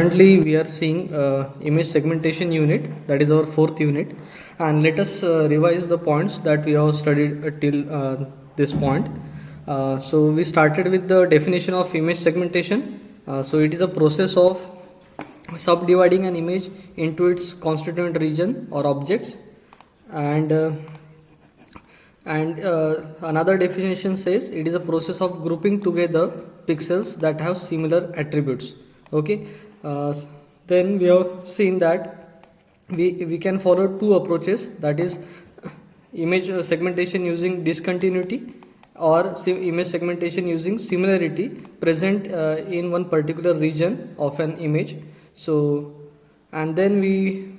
Currently, we are seeing image segmentation unit, that is our fourth unit, and let us revise the points that we have studied till this point. So we started with the definition of image segmentation. So it is a process of subdividing an image into its constituent region or objects, and another definition says it is a process of grouping together pixels that have similar attributes. Okay. uh, then we have seen that we can follow two approaches, that is image segmentation using discontinuity or image segmentation using similarity present in one particular region of an image. So and then we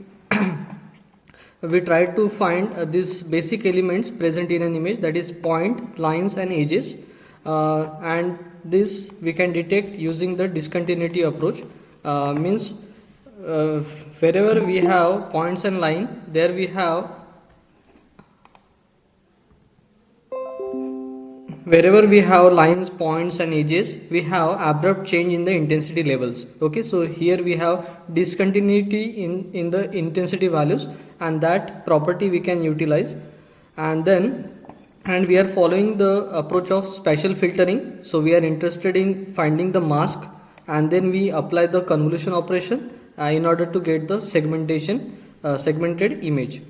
try to find these basic elements present in an image, that is point, lines and edges, and this we can detect using the discontinuity approach. Means wherever we have points and line, there we have wherever we have lines, points and edges, we have abrupt change in the intensity levels. Okay, so here we have discontinuity in the intensity values, and that property we can utilize. And we are following the approach of spatial filtering. So we are interested in finding the mask, and then we apply the convolution operation in order to get the segmented image.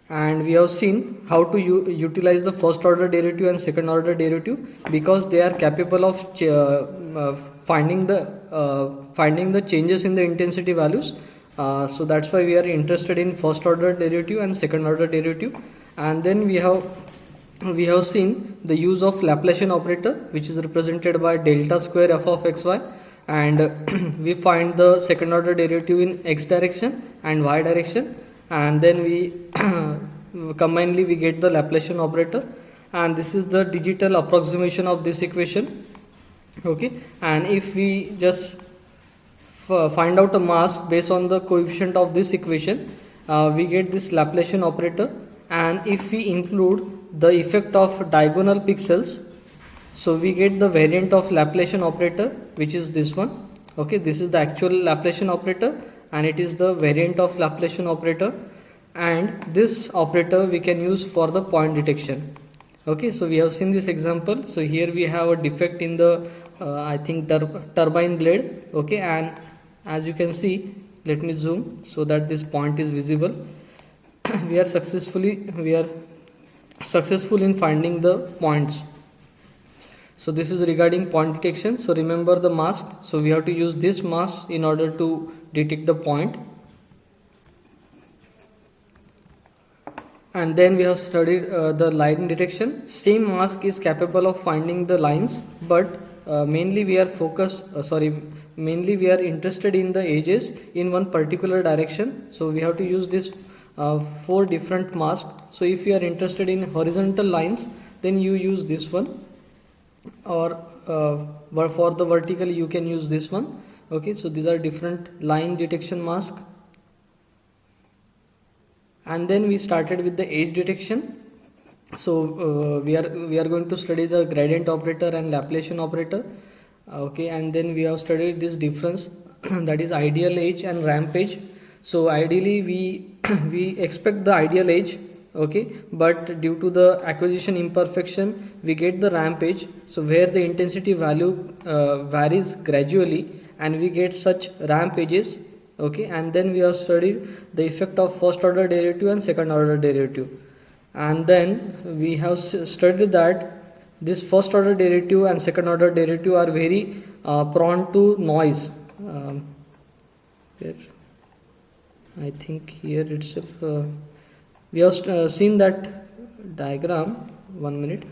And we have seen how to utilize the first order derivative and second order derivative, because they are capable of finding the changes in the intensity values. So that's why we are interested in first order derivative and second order derivative. And then we have seen the use of Laplacian operator, which is represented by delta square f of xy, and we find the second order derivative in x direction and y direction, and then we combinedly we get the Laplacian operator, and this is the digital approximation of this equation. Okay, and if we just find out a mask based on the coefficient of this equation, we get this Laplacian operator. And if we include the effect of diagonal pixels, so we get the variant of Laplacian operator, which is this one. Okay, this is the actual Laplacian operator, and it is the variant of Laplacian operator, and this operator we can use for the point detection. Okay, so we have seen this example. So here we have a defect in the I think turbine blade. Okay, and as you can see, let me zoom so that this point is visible. we are successful in finding the points. So this is regarding point detection. So remember the mask. So we have to use this mask in order to detect the point. And then we have studied the line detection. Same mask is capable of finding the lines, but mainly we are interested in the edges in one particular direction. So we have to use this 4 different masks. So if you are interested in horizontal lines, then you use this one, or for the vertical you can use this one. Okay, so these are different line detection masks. And then we started with the edge detection. So we are going to study the gradient operator and Laplacian operator. Okay, and then we have studied this difference that is ideal edge and ramp edge. So ideally we expect the ideal edge, okay, but due to the acquisition imperfection we get the ramp edge, so where the intensity value varies gradually, and we get such ramp edges. Okay, and then we have studied the effect of first order derivative and second order derivative, and then we have studied that this first order derivative and second order derivative are very prone to noise. I think here itself we have seen that diagram. 1 minute.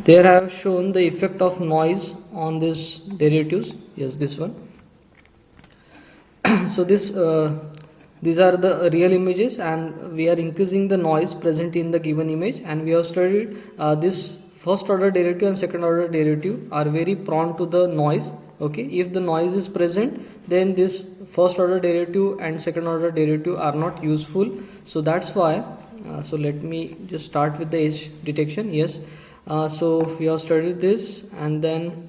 There I have shown the effect of noise on these derivatives. Yes, this one. So these are the real images, and we are increasing the noise present in the given image, and we have studied this first order derivative and second order derivative are very prone to the noise. Okay, if the noise is present, then this first order derivative and second order derivative are not useful. So that's why so let me just start with the edge detection. Yes, So we have studied this, and then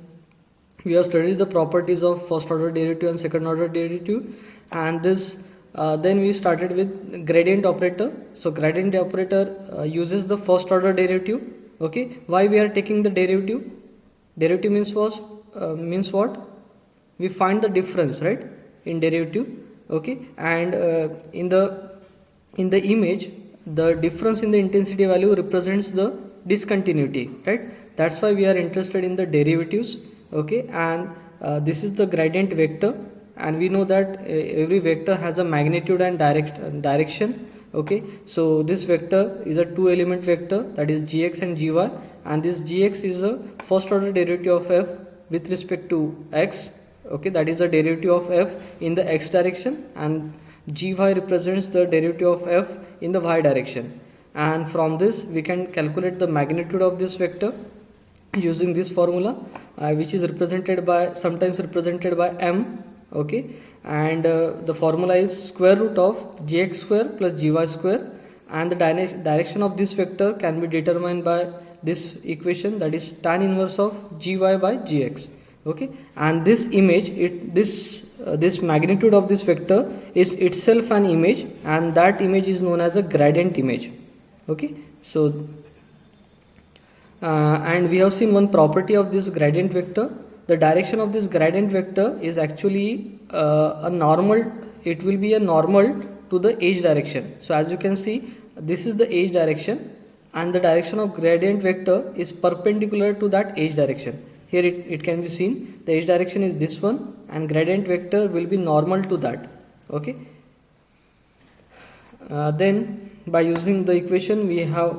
we have studied the properties of first order derivative and second order derivative, and this then we started with gradient operator. So gradient operator uses the first order derivative. Okay, why we are taking the derivative? Derivative means what? We find the difference, right, in derivative. Okay, and in the image, the difference in the intensity value represents the discontinuity, right? That's why we are interested in the derivatives. Okay, and this is the gradient vector, and we know that every vector has a magnitude and direction. Okay, so this vector is a two element vector, that is gx and gy, and this gx is a first order derivative of f with respect to x. Okay, that is the derivative of f in the x direction, and gy represents the derivative of f in the y direction. And from this we can calculate the magnitude of this vector using this formula, which is sometimes represented by m. Okay, and the formula is square root of gx square plus gy square, and the direction of this vector can be determined by this equation, that is tan inverse of gy by gx. Okay, and this image, this magnitude of this vector is itself an image, and that image is known as a gradient image. Okay, so and we have seen one property of this gradient vector. The direction of this gradient vector is actually a normal. It will be a normal to the edge direction. So as you can see, this is the edge direction, and the direction of gradient vector is perpendicular to that edge direction. Here it can be seen, the edge direction is this one, and gradient vector will be normal to that. Okay, then by using the equation we have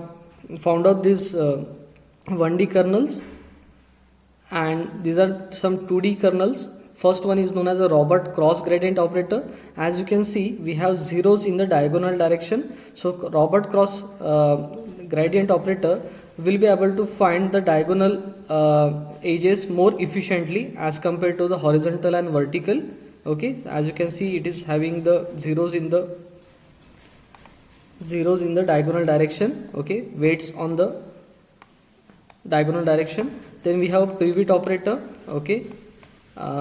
found out these 1D kernels, and these are some 2D kernels. First one is known as a Robert cross gradient operator. As you can see, we have zeros in the diagonal direction. So Robert cross gradient operator will be able to find the diagonal edges more efficiently as compared to the horizontal and vertical. Okay, as you can see, it is having the zeros in the diagonal direction. Okay, weights on the diagonal direction. Then we have pivot operator. Okay,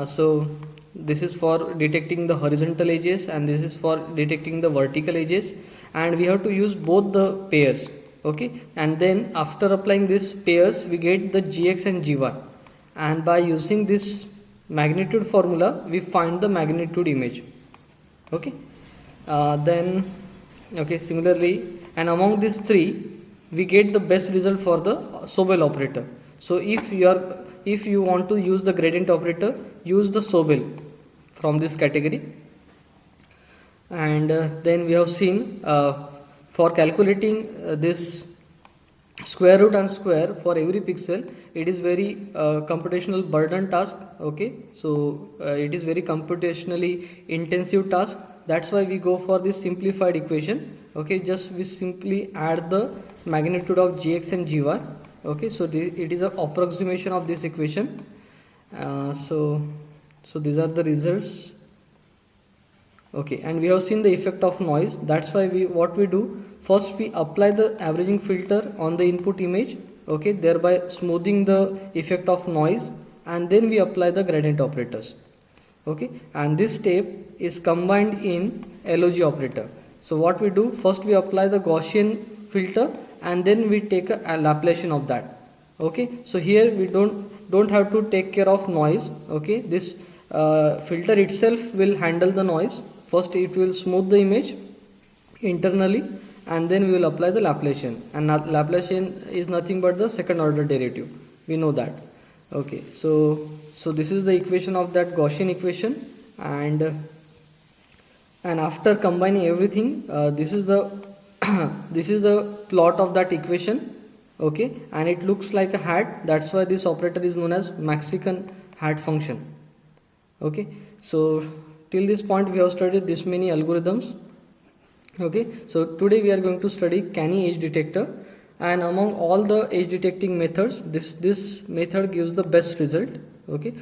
so this is for detecting the horizontal edges, and this is for detecting the vertical edges, and we have to use both the pairs. Okay, and then after applying these pairs we get the gx and gy, and by using this magnitude formula we find the magnitude image. Okay, then okay, similarly, and among these three we get the best result for the Sobel operator. So if you want to use the gradient operator, use the Sobel from this category. And then we have seen for calculating this square root and square for every pixel, it is very computational burden task. Okay, so it is very computationally intensive task. That's why we go for this simplified equation. Okay, just we simply add the magnitude of gx and gy. Okay, so it is an approximation of this equation. So these are the results. Okay, and we have seen the effect of noise. That's why what we do, first we apply the averaging filter on the input image. Okay, thereby smoothing the effect of noise, and then we apply the gradient operators. Okay, and this step is combined in LOG operator. So what we do, first we apply the Gaussian filter, and then we take a Laplacian of that. Okay, so here we don't have to take care of noise. Okay, this filter itself will handle the noise. First it will smooth the image internally, and then we will apply the Laplacian, and Laplacian is nothing but the second order derivative. We know that. Okay, so this is the equation of that Gaussian equation, and after combining everything, this is the this is the plot of that equation. Okay, and it looks like a hat. That's why this operator is known as Mexican hat function. Okay, so till this point we have studied this many algorithms. Okay, so today we are going to study Canny edge detector, and among all the edge detecting methods, this method gives the best result. Okay,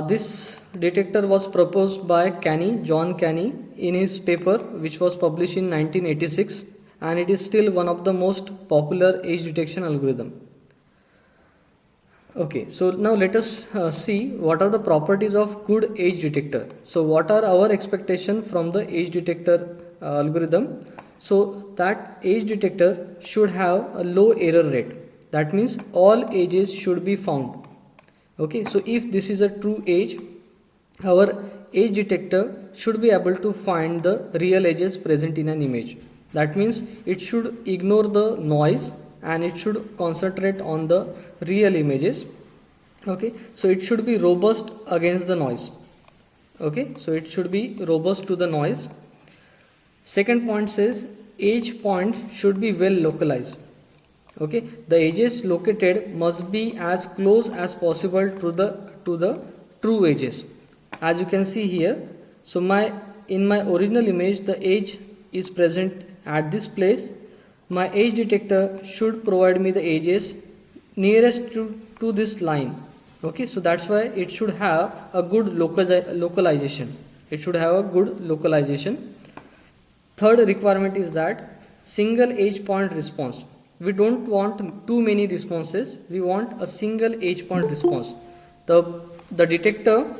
this detector was proposed by John Canny in his paper, which was published in 1986, and it is still one of the most popular edge detection algorithm. Okay, so now let us see what are the properties of good edge detector. So what are our expectation from the edge detector algorithm? So that edge detector should have a low error rate. That means all edges should be found. Okay, so if this is a true edge, our edge detector should be able to find the real edges present in an image. That means it should ignore the noise and it should concentrate on the real images. Okay, so it should be robust against the noise. Okay, so it should be robust to the noise. Second point says edge points should be well localized. Okay, the edges located must be as close as possible to the true edges. As you can see here, so in my original image the edge is present at this place. My edge detector should provide me the edges nearest to this line. Okay, so that's why it should have a good localization. It should have a good localization. Third requirement is that single edge point response. We don't want too many responses. We want a single edge point response. The detector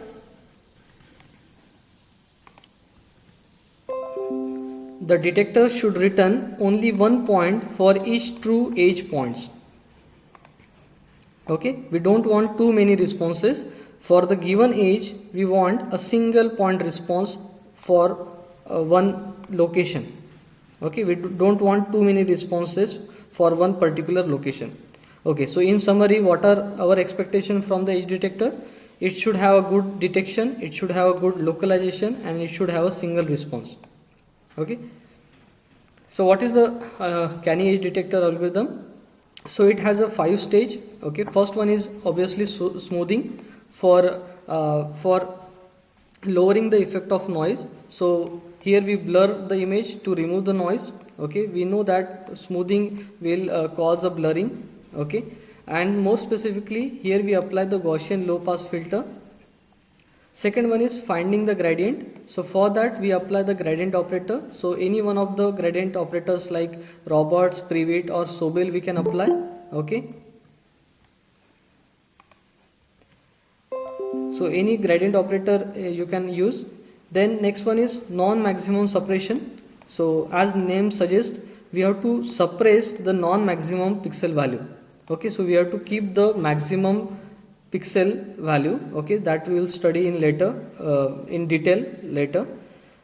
should return only one point for each true edge points. Okay, we don't want too many responses. For the given edge, we want a single point response for one location. Okay, we don't want too many responses for one particular location. Okay, so in summary, what are our expectation from the edge detector? It should have a good detection, it should have a good localization, and it should have a single response. Okay, so what is the Canny edge detector algorithm? So it has a 5 stage. Okay, first one is obviously smoothing for lowering the effect of noise. So here we blur the image to remove the noise. Okay, we know that smoothing will cause a blurring. Okay, and more specifically here we apply the Gaussian low pass filter. Second one is finding the gradient. So for that we apply the gradient operator. So any one of the gradient operators like Roberts, Prewitt or Sobel we can apply. Okay, so any gradient operator you can use. Then next one is non-maximum suppression. So as name suggests, we have to suppress the non-maximum pixel value. Okay, so we have to keep the maximum pixel value. Okay, that we will study in later in detail later.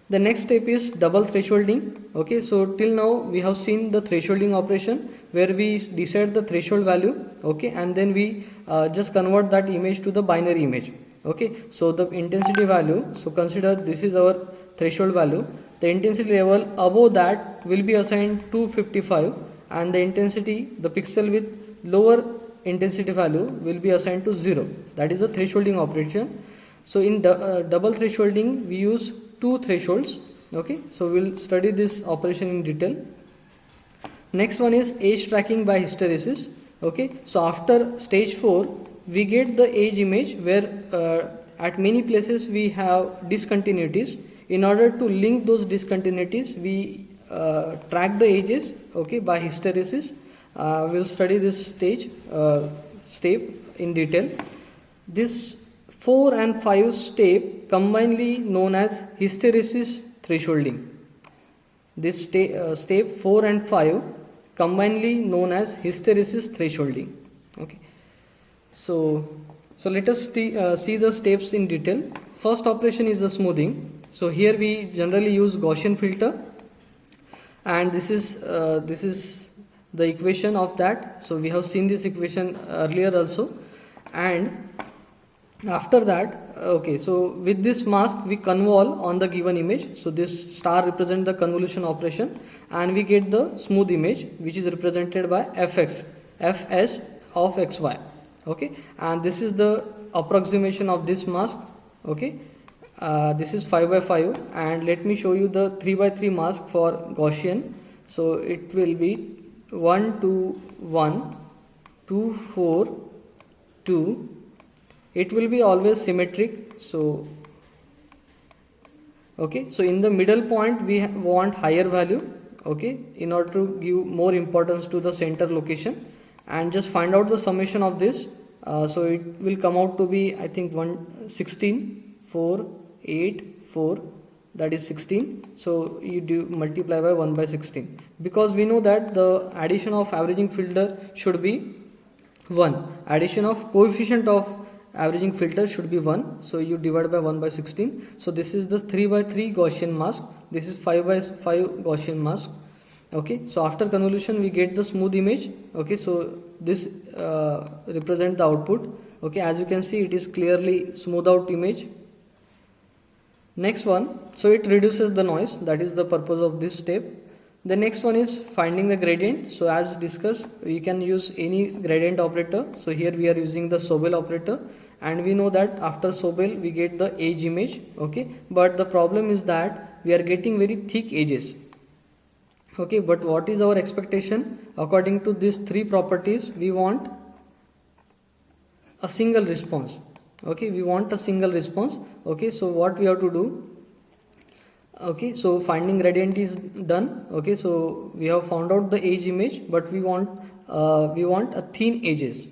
The next step is double thresholding. Okay, so till now we have seen the thresholding operation where we decide the threshold value. Okay, and then we just convert that image to the binary image. Okay, so the intensity value, so consider this is our threshold value. The intensity level above that will be assigned 255 and the intensity, the pixel with lower intensity value will be assigned to 0. That is the thresholding operation. So in double thresholding we use 2 thresholds. Okay, so we'll study this operation in detail. Next one is edge tracking by hysteresis. Okay, so after stage 4 we get the edge image where at many places we have discontinuities. In order to link those discontinuities we track the edges, okay, by hysteresis. We'll study this step in detail. This 4 and 5 step combinedly known as hysteresis thresholding. This step 4 and 5 combinedly known as hysteresis thresholding. Okay, so let us see the steps in detail. First operation is the smoothing. So here we generally use Gaussian filter, and this is the equation of that. So we have seen this equation earlier also. And after that, okay, so with this mask we convolve on the given image. So this star represents the convolution operation and we get the smooth image which is represented by fs of xy. Okay, and this is the approximation of this mask. Okay, this is 5 by 5 and let me show you the 3 by 3 mask for Gaussian. So it will be 1 2 1 2 4 2. It will be always symmetric. So okay, so in the middle point we want higher value, okay, in order to give more importance to the center location, and just find out the summation of this. So it will come out to be, I think, 116, 4, 8, 4, that is 16. So you do multiply by 1 by 16, because we know that the addition of averaging filter should be 1. Addition of coefficient of averaging filter should be 1. So you divide by 1 by 16. So this is the 3 by 3 Gaussian mask. This is 5 by 5 Gaussian mask. Okay, so after convolution we get the smooth image. Okay, so this represent the output. Okay, as you can see, it is clearly smooth out image. Next one, so it reduces the noise. That is the purpose of this step. The next one is finding the gradient. So as discussed, we can use any gradient operator. So here we are using the Sobel operator, and we know that after Sobel we get the edge image. Okay, but the problem is that we are getting very thick edges. Okay, but what is our expectation? According to these three properties, we want a single response. Okay, we want a single response. Okay, so what we have to do? Okay, so finding gradient is done. Okay, so we have found out the edge image, but we want a thin edges.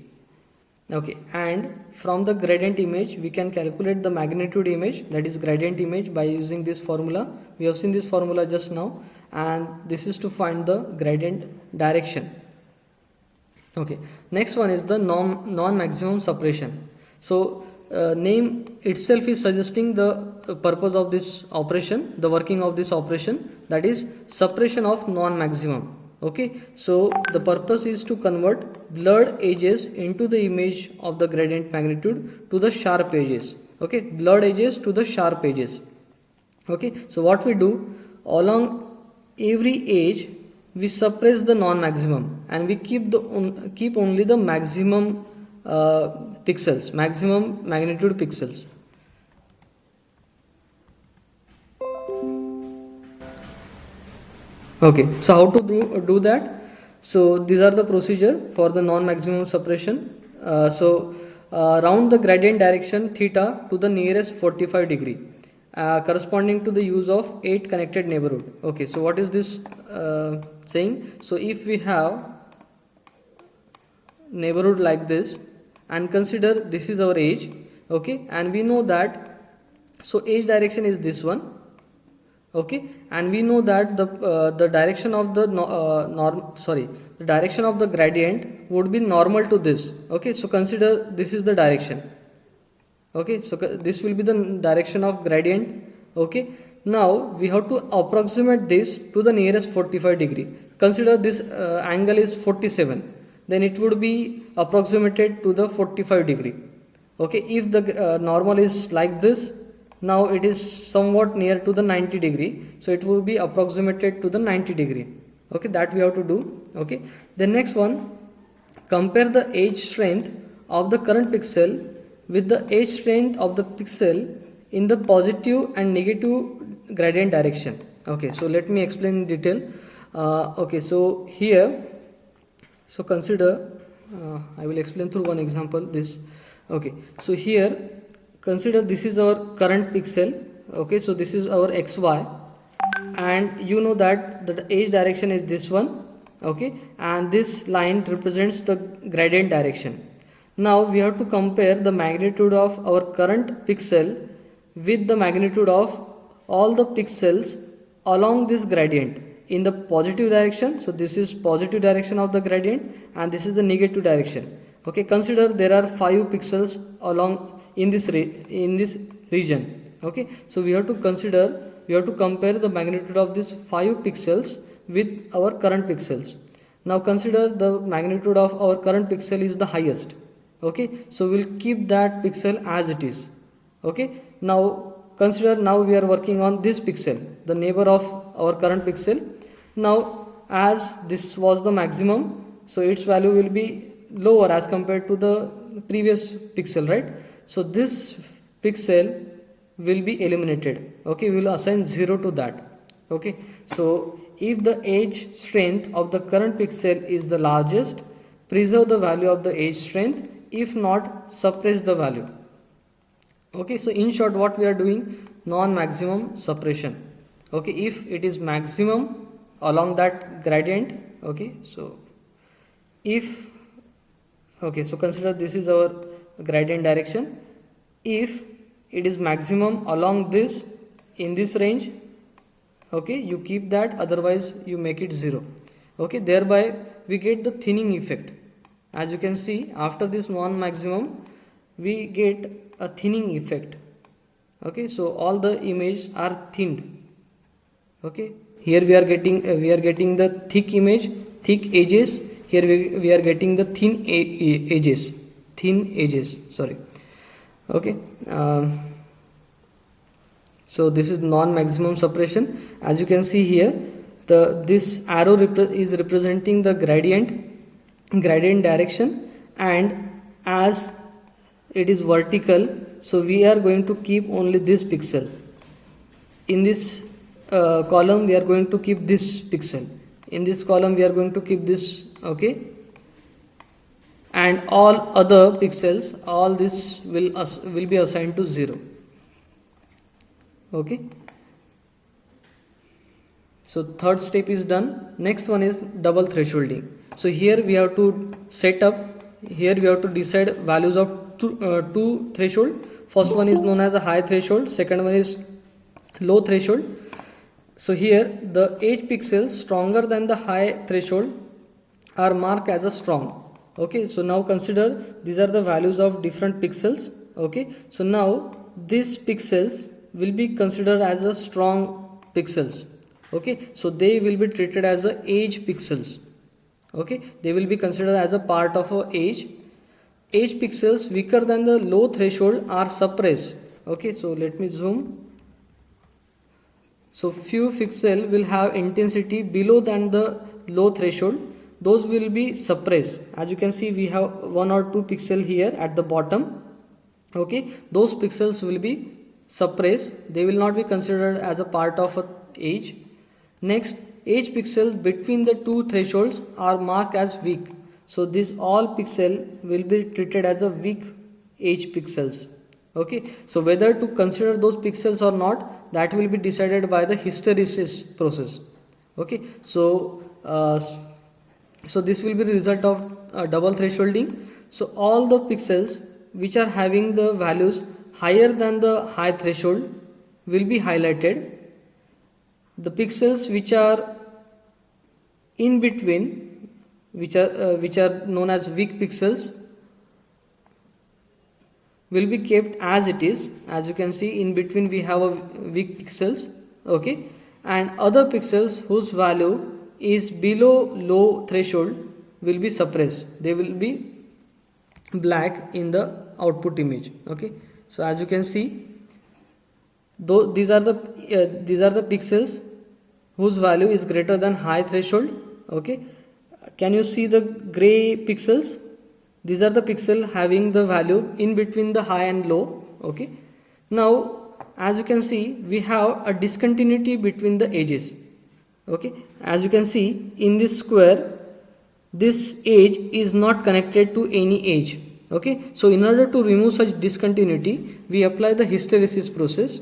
Okay, and from the gradient image we can calculate the magnitude image, that is gradient image, by using this formula. We have seen this formula just now, and this is to find the gradient direction. Okay, next one is the non-maximum suppression. So name itself is suggesting the purpose of this operation, the working of this operation, that is suppression of non-maximum. Okay, so the purpose is to convert blurred edges into the image of the gradient magnitude to the sharp edges. Okay, blurred edges to the sharp edges. Okay, so what we do, along every edge we suppress the non-maximum, and we keep only the maximum pixels, maximum magnitude pixels. Okay, so how to do that? So these are the procedure for the non-maximum suppression. Round the gradient direction theta to the nearest 45 degree, corresponding to the use of 8 connected neighborhood. Okay, so what is this saying? So if we have neighborhood like this, and consider this is our edge. Okay, and we know that, so edge direction is this one. Okay, and we know that the direction of the the direction of the gradient would be normal to this. Okay, so consider this is the direction. Okay, so this will be the direction of gradient. Okay, now we have to approximate this to the nearest 45 degree. Consider this angle is 47, then it would be approximated to the 45 degree. Okay, if the normal is like this, now it is somewhat near to the 90 degree, so it will be approximated to the 90 degree. Okay, that we have to do. Okay, the next one, compare the edge strength of the current pixel with the edge strength of the pixel in the positive and negative gradient direction. Okay, so let me explain in detail. Okay, so here, so consider, I will explain through one example this. Okay, so here consider this is our current pixel. Okay, so this is our xy, and you know that the edge direction is this one. Okay, and this line represents the gradient direction. Now we have to compare the magnitude of our current pixel with the magnitude of all the pixels along this gradient in the positive direction. So this is positive direction of the gradient, and this is the negative direction. Okay, consider there are 5 pixels along in this region. Okay, so we have to compare the magnitude of these 5 pixels with our current pixels. Now consider the magnitude of our current pixel is the highest. Okay, so we'll keep that pixel as it is. Okay, now consider, now we are working on this pixel, the neighbor of our current pixel. Now as this was the maximum, so its value will be lower as compared to the previous pixel, right? So this pixel will be eliminated. Okay, we will assign 0 to that. Okay, so if the edge strength of the current pixel is the largest, preserve the value of the edge strength. If not, suppress the value. Okay, so in short, what we are doing, non-maximum suppression. Okay, if it is maximum along that gradient. Okay, so if Okay, so consider this is our gradient direction. If it is maximum along this, in this range, okay, you keep that, otherwise you make it 0. Okay, thereby we get the thinning effect. As you can see, after this non maximum we get a thinning effect. Okay, so all the images are thinned. Okay, here we are getting the thick image, thick edges. Here we are getting the thin edges, sorry. Okay, so this is non-maximum suppression. As you can see here, this arrow is representing the gradient direction, and as it is vertical, so we are going to keep only this pixel. In this column we are going to keep this pixel, in this column we are going to keep this. Okay, and all other pixels, all this will be assigned to 0. Okay, so third step is done. Next one is double thresholding. So here we have to set up, here we have to decide values of two threshold. First one is known as a high threshold, second one is low threshold. So here the edge pixels stronger than the high threshold are marked as a strong. Okay, so now consider these are the values of different pixels. Okay, so now these pixels will be considered as a strong pixels. Okay, so they will be treated as the edge pixels. Okay, they will be considered as a part of a edge. Edge pixels weaker than the low threshold are suppressed. Okay, so let me zoom. So few pixels will have intensity below than the low threshold, those will be suppressed. As you can see, we have 1 or 2 pixels here at the bottom. Okay, those pixels will be suppressed, they will not be considered as a part of a edge. Next, edge pixels between the two thresholds are marked as weak. So this all pixel will be treated as a weak edge pixels. Okay, so whether to consider those pixels or not, that will be decided by the hysteresis process. Okay, so this will be the result of double thresholding. So all the pixels which are having the values higher than the high threshold will be highlighted. The pixels which are in between, which are known as weak pixels, will be kept as it is. As you can see, in between we have a weak pixels. Okay, and other pixels whose value is below low threshold will be suppressed, they will be black in the output image. Okay, so as you can see, though these are the pixels whose value is greater than high threshold. Okay, can you see the gray pixels? These are the pixels having the value in between the high and low. Okay, now as you can see, we have a discontinuity between the edges. Okay, as you can see in this square, this edge is not connected to any edge. Okay, so in order to remove such discontinuity, we apply the hysteresis process.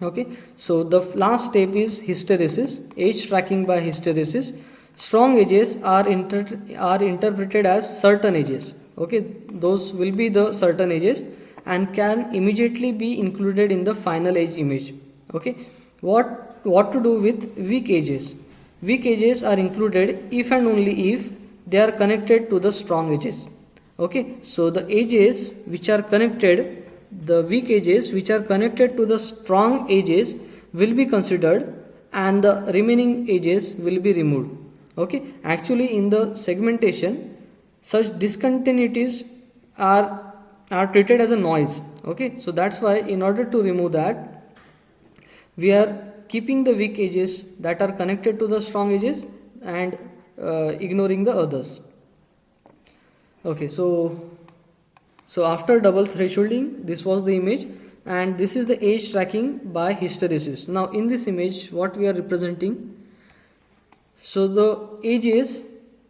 Okay, so the last step is hysteresis, edge tracking by hysteresis. Strong edges are interpreted as certain edges. Okay, those will be the certain edges and can immediately be included in the final edge image. Okay, what to do with weak edges? Weak edges are included if and only if they are connected to the strong edges. Okay, so the edges which are connected, the weak edges which are connected to the strong edges will be considered and the remaining edges will be removed. Okay, actually in the segmentation, such discontinuities are treated as a noise. Okay, so that's why in order to remove that, we are keeping the weak edges that are connected to the strong edges and ignoring the others. Okay, so after double thresholding, this was the image, and this is the edge tracking by hysteresis. Now in this image, what we are representing, so the edges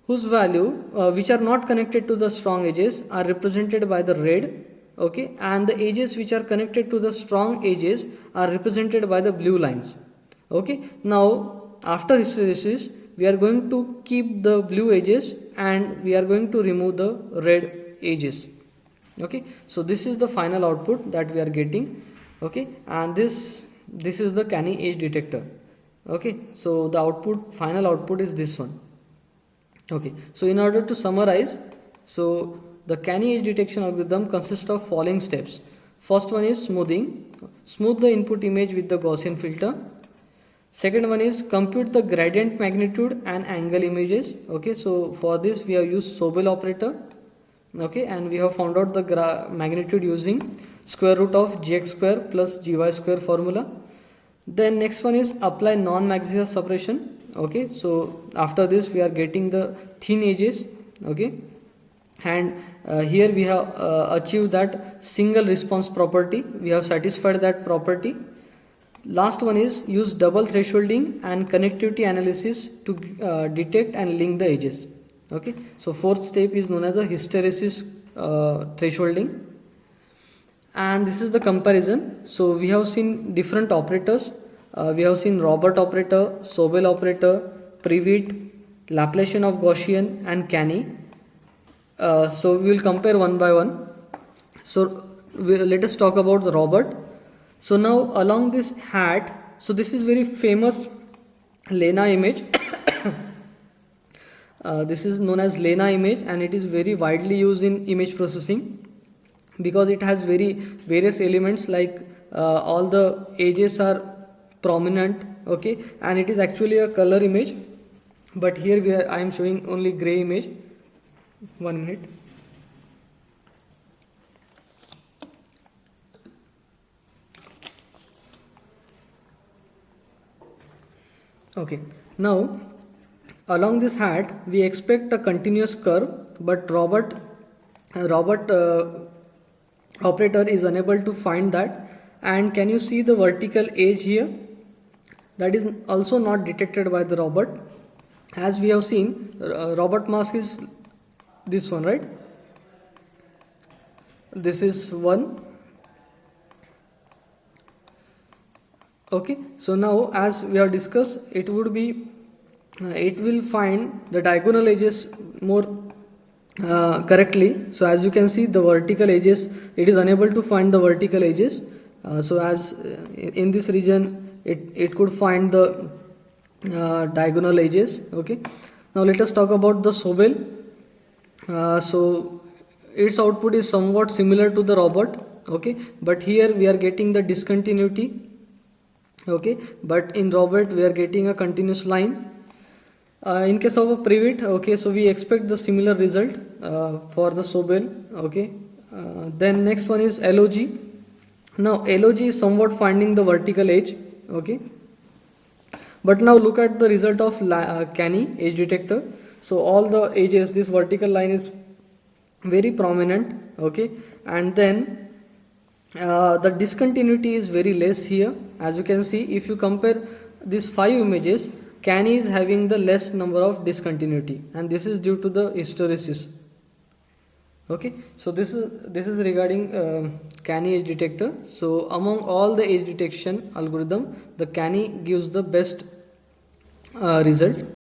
whose value which are not connected to the strong edges are represented by the red. Okay, and the edges which are connected to the strong edges are represented by the blue lines. Okay, now after hysteresis, we are going to keep the blue edges and we are going to remove the red edges. Okay, so this is the final output that we are getting. Okay, and this is the canny edge detector. Okay, so the final output is this one. Okay, so in order to summarize, so the canny edge detection algorithm consists of following steps. First one is smoothing, smooth the input image with the Gaussian filter. Second one is compute the gradient magnitude and angle images. Okay, so for this we have used Sobel operator. Okay, and we have found out the magnitude using square root of gx square plus gy square formula. Then next one is apply non-Maximus suppression. Okay, so after this we are getting the thin edges. Okay, and here we have achieved that single response property. We have satisfied that property. Last one is use double thresholding and connectivity analysis to detect and link the edges. Okay, so fourth step is known as a hysteresis thresholding. And this is the comparison. So we have seen different operators. We have seen Robert operator, Sobel operator, Prewitt, Laplacian of Gaussian, and canny. So we will compare one by one. So let us talk about the Robert. So now along this hat, so this is very famous Lena image. This is known as Lena image, and it is very widely used in image processing because it has various elements like all the edges are prominent. Okay, and it is actually a color image, but here I am showing only gray image. 1 minute. Okay, now along this hat we expect a continuous curve, but Robert operator is unable to find that. And can you see the vertical edge here? That is also not detected by the Robert. As we have seen, Robert mask is this one, right? This is one. Okay, so now as we have discussed, it will find the diagonal edges more correctly. So as you can see, the vertical edges, it is unable to find the vertical edges. So as in this region, it could find the diagonal edges. Okay, now let us talk about the Sobel. So its output is somewhat similar to the Robert. Okay, but here we are getting the discontinuity. Okay, but in Robert we are getting a continuous line. In case of a Prewitt, okay, so we expect the similar result for the Sobel. Okay, then next one is LOG. Now LOG is somewhat finding the vertical edge. Okay, but now look at the result of canny edge detector. So all the edges, this vertical line is very prominent. Okay, and then the discontinuity is very less here. As you can see, if you compare these 5 images, canny is having the less number of discontinuity, and this is due to the hysteresis. Okay, so this is regarding canny edge detector. So among all the edge detection algorithm, the canny gives the best result.